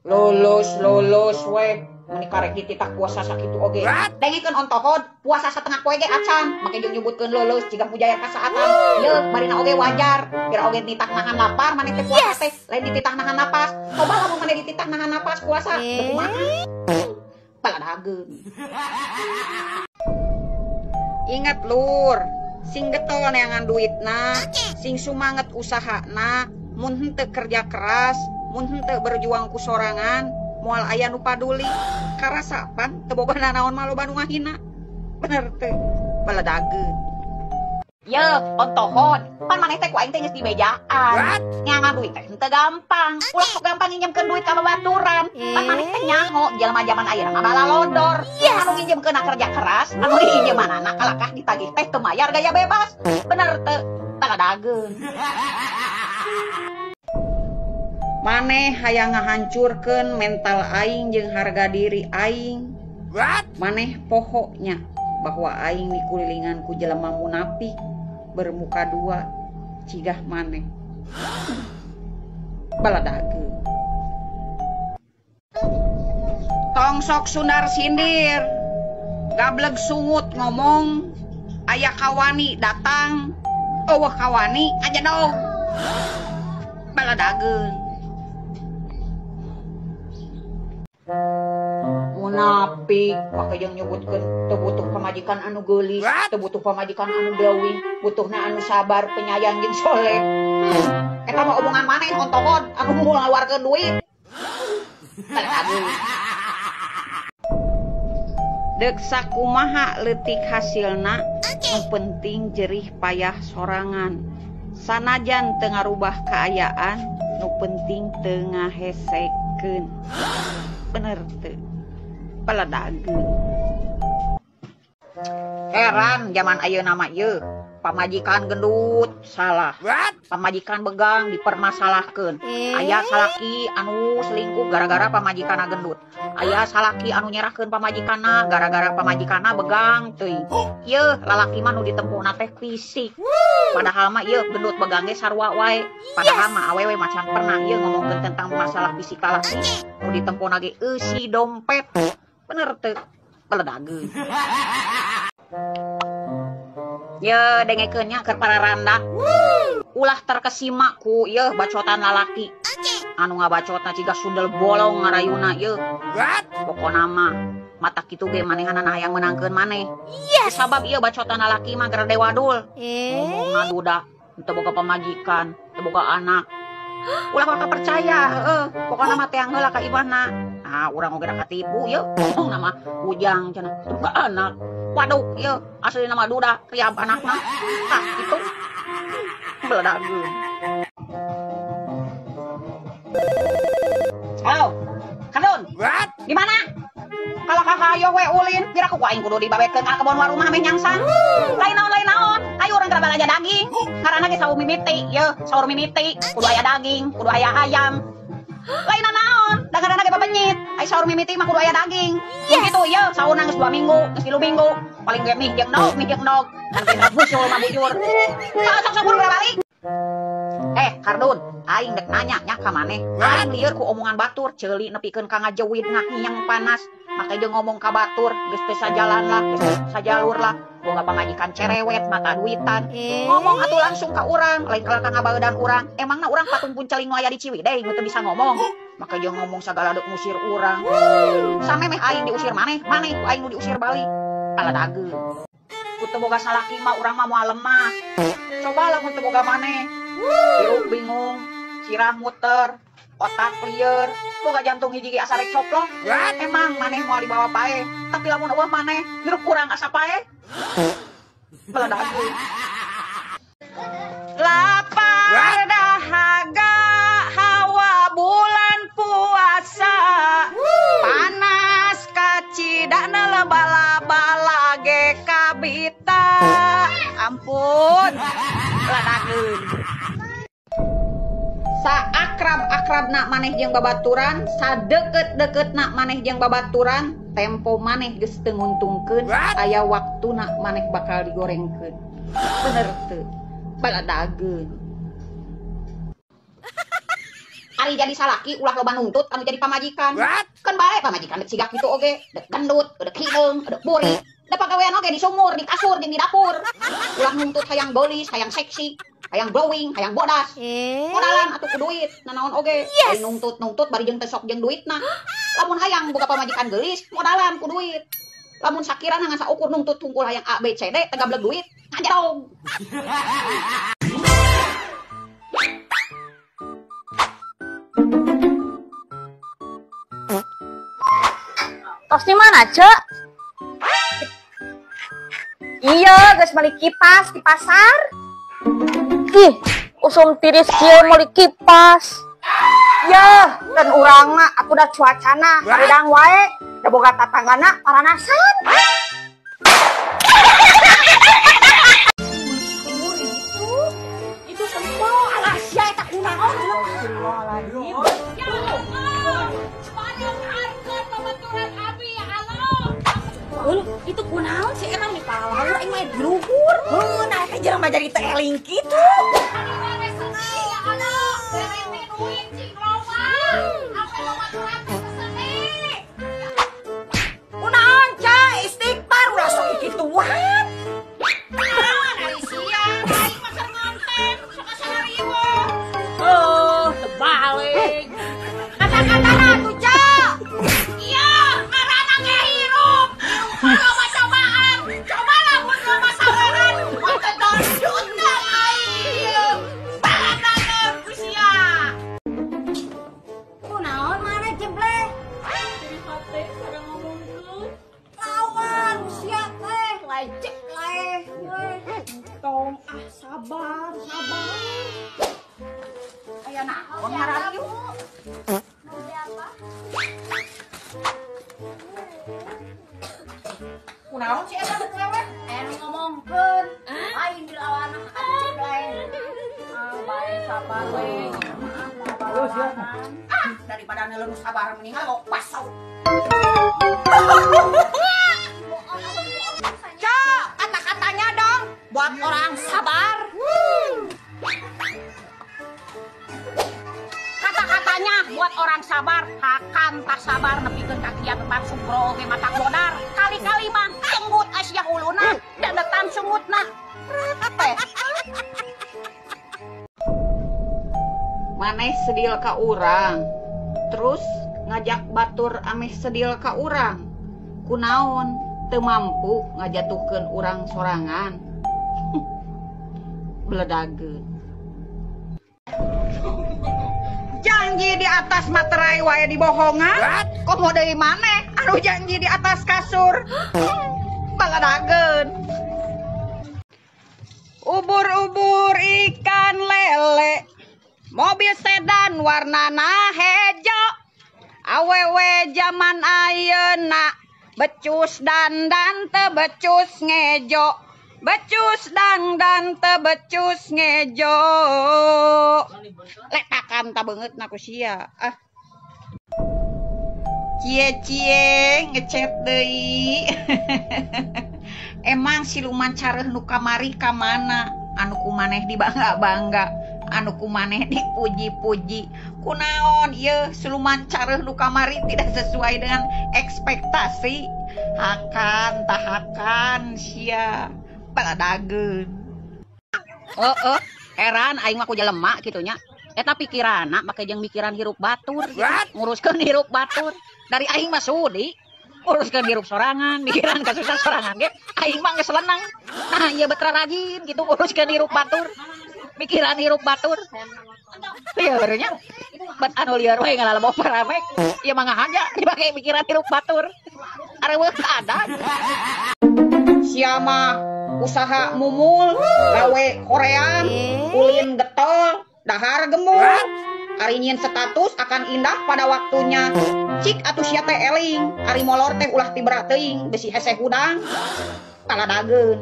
Lulus we menikah rek dititah puasa sakitu oge. Dengikeun ontohod puasa setengah poe ge acan, make jeung nyebutkeun lulus jiga mujayar kasaatan. Yeuh, barina oge wajar. Kira oge dititah nahan lapar maneh teh puasa teh, lain dititah nahan napas. Coba lamun maneh dititah nahan napas puasa, teu kumaha. Paladageun. Ingat lur, sing getol neangan duitna, sing sumanget usahana, mun henteu kerja keras, mun henteu berjuang ku sorangan, moal aya nu paduli, karasapan teu boga nanaon maloba nu ngahina. Bener teh, baladageun. Yeuh, ontohon, pan maneh teh ku aing teh geus dibejaan. Nyangan duit teh henteu gampang. Ulah sok gampang nginjemkeun duit ka babaturan. Pan maneh teh nyaho jelema zaman ayeuna mah balalodor. Anu nginjemkeun kerja keras, anu diinjemanana kalakah ditagih teh teu mayar gaya bebas. Bener teu, baladageun. Maneh hayang ngahancurkeun mental aing jeung harga diri aing. Maneh pohoknya bahwa aing dikulilingan ku jelema munafik bermuka dua cigah maneh. Baladageun. Tong sok sundar sindir, gableg sungut ngomong, aya kawani datang, eueuh kawani aja dong. Baladageun. Munafik make jeung nyebutkeun teu butuh pamajikan anu geulis, teu butuh pamajikan anu deuwih, butuhna anu sabar, penyayang jeung soleh. Eta mah omongan maneh ontohon anu mau ngaluarkeun duit. Baladageun. Deuk sakumaha leutik hasilna, nu penting jerih payah sorangan. Sanajan teu ngarubah kaayaan, nu penting teu ngahesekeun. Bener teu? Baladageun. Heran zaman ayeuna mah ieu, pamajikan gendut salah. Pamajikan begang dipermasalahkeun. Aya salaki anu selingkuh gara-gara pamajikanna gendut. Aya salaki anu nyerahkeun pamajikanna gara-gara pamajikanna begang teuing. Ieu lalaki mah nu ditempuhna teh fisik. Padahal mah ieu gendut begang ge sarua wae. Padahal mah awewe macan pernah ieu ngomongkeun tentang masalah fisik lalaki. Nu ditempuhna ge eusi dompet. Bener teu? Baladageun. Ye dengekeunnya keur pararanda. Ulah terkesima ku ieu bacotan lalaki. Anu ngabacotna ciga sundel bolong ngarayuna ieu. Pokona mah mata kitu ge manehanana hayang menangkeun maneh. Sabab ieu bacotan lalaki mah keur dewadul. Ngomongna duda, teu boga pamajikan, teu boga anak. Ulah bakal percaya, pokona mah teang heula ka ibahna. Ah, urang oge katipu ieu. Ngomongna mah ujang cenah, teu boga anak. Waduh, ieu asli nama duda, riab anakna. Ah, itu. Baladageun. Halo, Kadun. Di mana? Kalau kakak ayo we ulin, kira ku aing kudu dibabetkeun ka kebon warung mah meh nyangsang. Lain naon. Ayo urang keur balaja daging. Karana ge saur mimiti, yeuh, saur mimiti, kudu aya daging, kudu aya ayam. Lain naon, daganana ge babenyit. Ai saur mimiti mah kudu aya daging. Mun kitu yeuh, saurna geus 2 minggu, geus 3 minggu. Paling ge mih jeung nog. Kan kita busul mah bujur. Sok buru balik. Kardun, aing dek nanya nya ka maneh. Aing lieur ku omongan batur, ceuli nepikeun ka ngajeuwid ngahiyang panas. Make jeung ngomong ka batur, geus teh sajalan lah, geus sajalur lah. Boga pamajikan cerewet, mata duitan. Ngomong atuh langsung ka urang, lain ka ngabaeudan urang. Emangna urang patumpun celing nu aya di Ciwidey, nu teu bisa ngomong. Make jeung ngomong sagala deuk ngusir urang. Sampe meh aing diusir maneh ku aing nu diusir balik. Baladageun. Ku teu boga salaki mah urang mah moal lemah. Coba lamun teu boga maneh. Hirup bingung, sirah muter, otak lieur, boga jantung hiji ge asa rek coplok. Emang maneh moal dibawa pae, tapi lamun eueuh maneh hirup kurang asa pae. Baladageun. Lapar dahaga hawa bulan puasa. Panas kacidana lebala-bala ge kabita. Ampun. Baladageun. Saakrab-akrabna maneh jeung babaturan, sadeukeut-deuketna maneh jeung babaturan, tempo maneh geus teu nguntungkeun, aya waktuna maneh bakal digorengkeun. Bener teu? Baladageun. Ari jadi salaki ulah loba nuntut anu jadi pamajikan. Kan bae pamajikan dek sigak gitu oge, dek gendut, dek hideung, dek buri. Da pagawean oge di sumur, di kasur, di dapur. Ulah nuntut hayang geulis, hayang seksi, hayang glowing, hayang bodas. Modalan atuh ku duit, nanaon oge. Ai nuntut bari jeung teu sok jeung duitna. Lamun hayang boga pamajikan geulis, modalan ku duit. Lamun sakirana ngan saukur nuntut tungkul hayang A B C D teu gablek duit, ngajarong. Tos di mana, Cek? Iya, geus balik kipas di pasar. Ih, usum tiris kieu meuli kipas. Yah, dan urang mah aku udah cuacana saredang wae, da boga tatanggana paranasan. Itu semua alasia eta kunaon Astagfirullahaladzim. Itu kunaon si Erang di palawan aing mah luhur. Heuh, nah teh jelema jadi teh eling kitu. Kunaon ca istighfar ulah sok kituan. Kunaon ari sia, aing mah keur ngonten sakasariwa. Oh, terbalik. Kata-katana tuh ca. Iya, karena ngehirup. Coba-cobaan, cobalah mun loba saweran, montong dangdut na aing. Baladan ku sia. Kunaon mana jebleh? Di hate sareng ngomongkeun. Lawan sia teh, lecek leh. Tong sabar. Aya naon ngaran ieu? Kunaon sih eta teh lewat? Anu ngomongkeun, aing dilawan atuh lain. Bae sabar we. Daripada ngeuleuh sabar mending lo pasau. Cok, kata-katanya dong buat orang sabar. Kata-katanya buat orang sabar, hakan tak sabar nepikeun kakian tetap sugro ge mata bodar. Kali-kali mah senggut asyah uluna dan detan sungutna. Teh. Maneh sedil ka urang. Terus ngajak batur ameh sedil ka urang. Kunaon teu mampu ngajatuhkeun urang sorangan. Beledageun. Janji di atas materai wae dibohongan. Komo deui maneh anu janji di atas kasur. Baledageun. Ubur-ubur ikan lele, mobil sedan warnana hejo. Awewe zaman ayeuna becus dandan teu becus ngejo. Becus dan teu becus ngejo. Letakan ta beungeut na ku sia. Cie ngecet deui. Emang siluman careuh nu kamari ka mana? Anu kumaneh dibangga-bangga, anu kumaneh dipuji-puji. Kunaon ieu siluman careuh nu kamari tidak sesuai dengan ekspektasi. Hakan sia. Baledageun. Heran aing mah ku jelema kitu nya. Eta pikiranna make jeung mikiran hirup batur. Nguruskeun hirup batur. Dari aing mah sudi uruskeun hirup sorangan, mikiran kasusah sorangan ge aing mah geus leunang. Nah, ieu betra rajin kitu uruskeun hirup batur. Mikiran hirup batur. Lieur nya. Bet anu lieur we ngalaleboh paramek. Ieu mah ngahaja dibake mikiran hirup batur. Areueuh ada. Sia mah usaha mumul, gawe korean, ulin getol, dahar gembul. Ari nyieun status akan indah pada waktunya. Cik atuh sia teh eling, ari molor teh ulah ti berat teuing, besi hese hudang. Paladageun.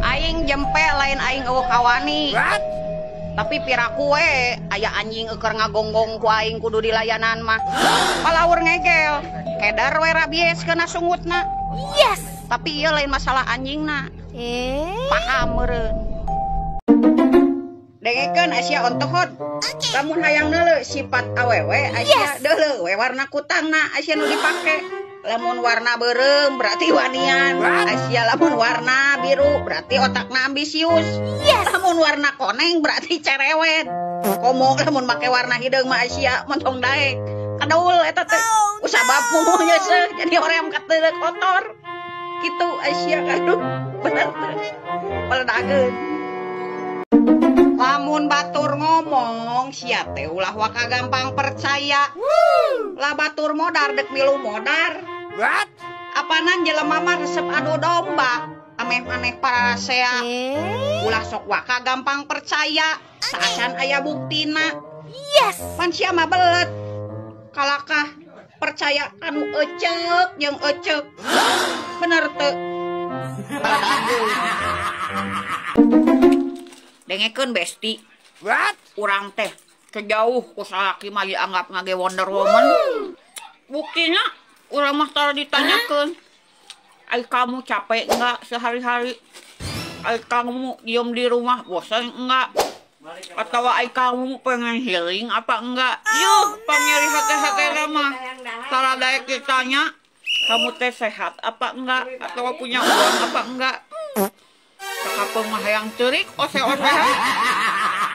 Aing jempe lain aing eueuh kawani. Tapi piraku we aya anjing euker ngagonggong ku aing kudu dilayanan mah. Palaur ngegel, kedar we rabies keuna sungutna. Yes. Tapi ieu lain masalah anjingna. Paham meureun. dengekeun Asia ontohon. Lamun hayang neuleuh sifat awewe Asia deuleuh we warna kutangna Asia nu dipake. Lamun warna beureum berarti wanian. Asia lamun warna biru berarti otakna ambisius. Lamun warna koneng berarti cerewet. Komo lamun make warna hideung mah Asia mentong daek. Kadaul eta teh. Usabab mumunya seuh jadi hoream kateuleuk kotor. Kitu Asia kaduh bener teh. Peledageun. Lamun batur ngomong sia teh ulah waka gampang percaya. Lah batur modar dek milu modar. Apanan jelema mah resep adu domba. Ameh-aneh parasea. Ulah sok waka gampang percaya. Saacan aya buktina. Pan sia mah belet. Kalakah percaya anu ecek jeung ecek. Bener teu. Dengekeun besti. Urang teh kejauh ku salaki mah dianggap ngage Wonder Woman. Buktinya urang mah tara ditanyakeun. Ai kamu capek enggak sehari-hari? Ai kamu diem di rumah bosan enggak? Atau ai kamu pengen healing apa enggak? Yuh, pangnyeri hati-hati mah. Tara daek ditanya, kamu teh sehat apa enggak? Atau punya uang apa enggak? Sakapeng mah hayang ceurik ose-osehan.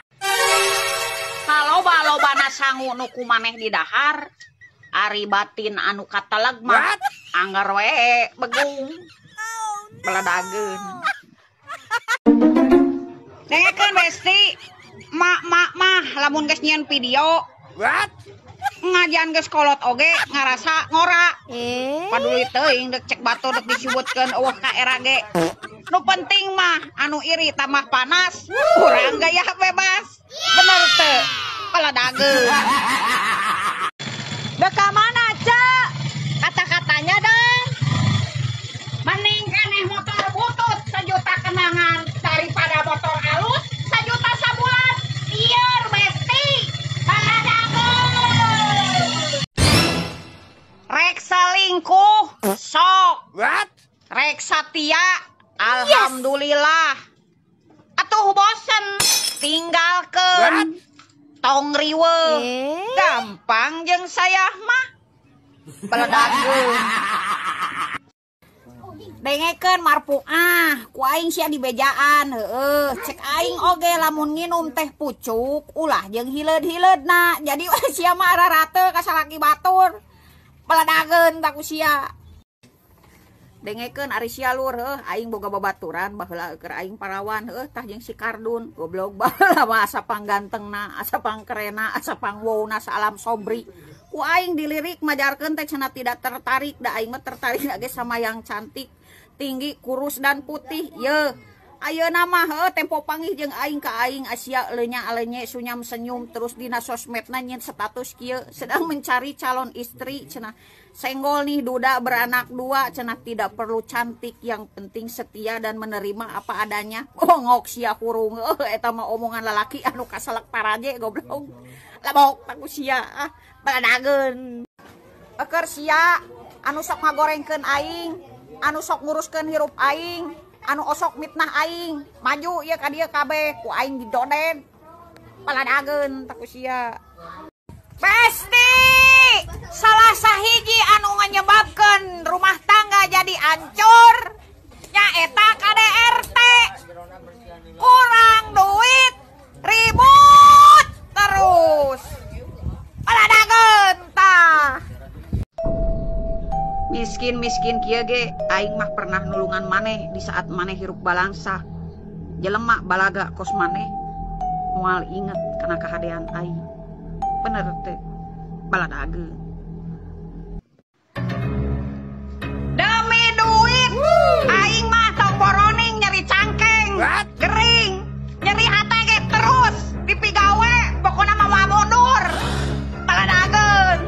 Loba-lobana sangu nu kumaneh di dahar. Ari batin anu kataleg mah anggar we begung. Peledageun. Dengekeun besti. Mak lamun geus nyieun video. Ngajian geus kolot oge ngarasa ngora. Paduli teuing dek cek batu dek disebutkeun eueuh ka era ge. Nu penting mah anu iri tamah panas, urang gaya bebas. Bener teu? Peledageun. Deka mana, Cak? Kata-katanya dong. Mending keneh motor butut 1 juta kenangan daripada motor halus 1 juta sabulan. Ieur besti. Peledageun. Rek selingkuh, sok. Rek satia, alhamdulillah. Atuh bosen, tinggalkeun. Tong riweuh. Gampang jeung saya mah. Peledageun. Dengekeun marpu ku aing sia di bejaan heueuh. Cek aing oge lamun nginum teh pucuk ulah jeung hileud-hileudna. Jadi sia mah ararateu ka salaki batur. Peledageun tak ku sia. Dengekeun ari sia lur heuh aing boga babaturan baheula keur aing parawan heuh tah jeung si Kardun goblok baheula mah asa panggantengna asa pangkerena asa pangwowna salam sobri ku aing dilirik majarkeun teh cenah tidak tertarik da aing mah tertarik ge sama yang cantik tinggi kurus dan putih yeuh ayeuna mah heuh tempo panggih jeung aing ka aing Asia leunya alenye sunyam senyum terus dina sosmedna nyin status kieu sedang mencari calon istri cenah. Senggol nih duda beranak 2 cenah tidak perlu cantik yang penting setia dan menerima apa adanya. Ngok sia kurung eta mah omongan lalaki anu kasalak paraje goblok. Labok tak sia peledageun. Eker sia anu sok ngagorengkeun aing, anu sok nguruskeun hirup aing, anu osok mitnah aing, maju ieu ka dieu kabeh ku aing didoden. Peledageun tak sia. Pasti salah sahiji anu menyebabkan rumah tangga jadi hancur nyaeta KDRT kurang duit ribut terus peledageun tah. Miskin kieu ge aing mah pernah nulungan maneh di saat maneh hirup balangsa jelema balaga kos maneh moal inget kana kahadean aing. Bener teh peledageun. Demi duit aing mah tong boroning nyeri cangkeng gering nyeri hate ge terus dipigawe pokona mah mundur peledageun.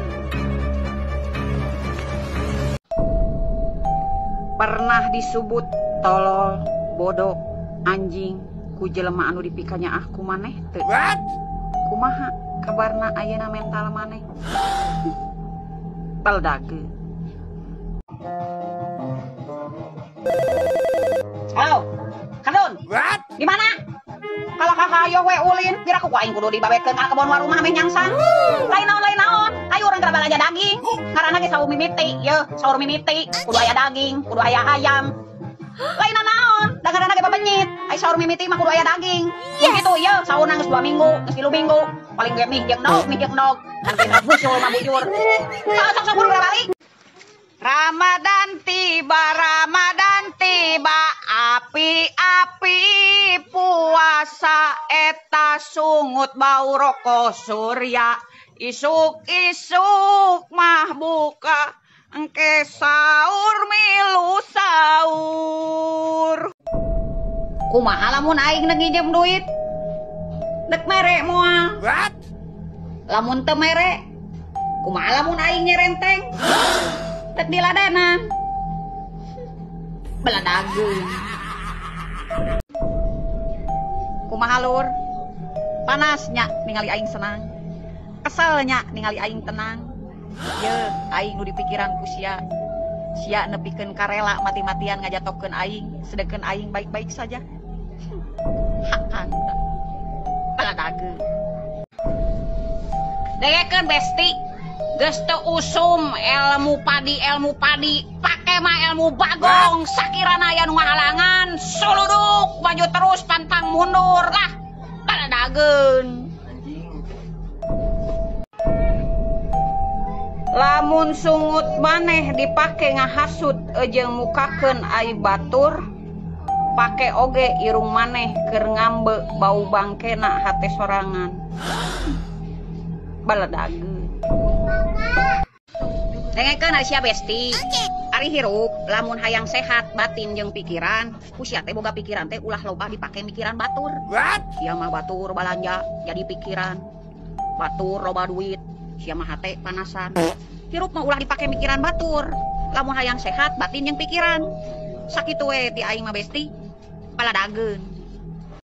Pernah disebut tolol bodoh anjing ku jelema anu dipikanya ku maneh teu kumaha kabarna ayeuna mental maneh? Peledageun. Halo, Kardun. Di mana? Kalau kakayo we ulin, pira ku aing kudu dibabekeun ka kebon warung mah meh nyangsang. Lain naon, ayo urang keur balaja daging. Ngaranna ge saur mimiti, ye, saur mimiti, kudu aya daging, kudu aya ayam. Lain naon, da ngaranna ge babenyit. Ai saur mimiti mah kudu aya daging. Kitu ye, saur geus 2 minggu, geus 3 minggu. Paling ge mih jeung nog, kan kita busul mah bujur. Sok buru balik. Ramadan tiba, api-api puasa eta sungut bau rokok surya. Isuk-isuk mah buka, engke sahur milu sahur. Kumaha lamun aing nginjem duit? Dek mere moal. What? Lamun teu mere, kumaha lamun aing nyerenteng? Dek diladanan. Beladageun. Kumaha lur? Panasnya ningali aing senang. Keselnya ningali aing tenang. Ye, aing nu dipikiran ku sia. Sia nepikeun karela mati-matian ngajatokeun aing, sedengkeun aing baik-baik saja. Hakan. Beladageun. Dengekeun besti. Geus teu usum ilmu padi, pake mah ilmu bagong. Sakirana aya nu ngahalangan, suluduk maju terus pantang mundur lah. Baladageun. Lamun sungut maneh dipake ngahasut jeung mukakeun ai batur, pake oge irung maneh keur ngambe bau bangkena hate sorangan. Baladageun. Dengekeun sia besti. Ari hirup lamun hayang sehat batin jeung pikiran, ku sia teh boga pikiran teh ulah loba dipake mikiran batur. Sia mah batur balanja jadi pikiran. Batur loba duit, sia mah hate panasan. Hirup mah ulah dipake mikiran batur. Lamun hayang sehat batin jeung pikiran. Sakitu we ti aing mah besti. Baladageun.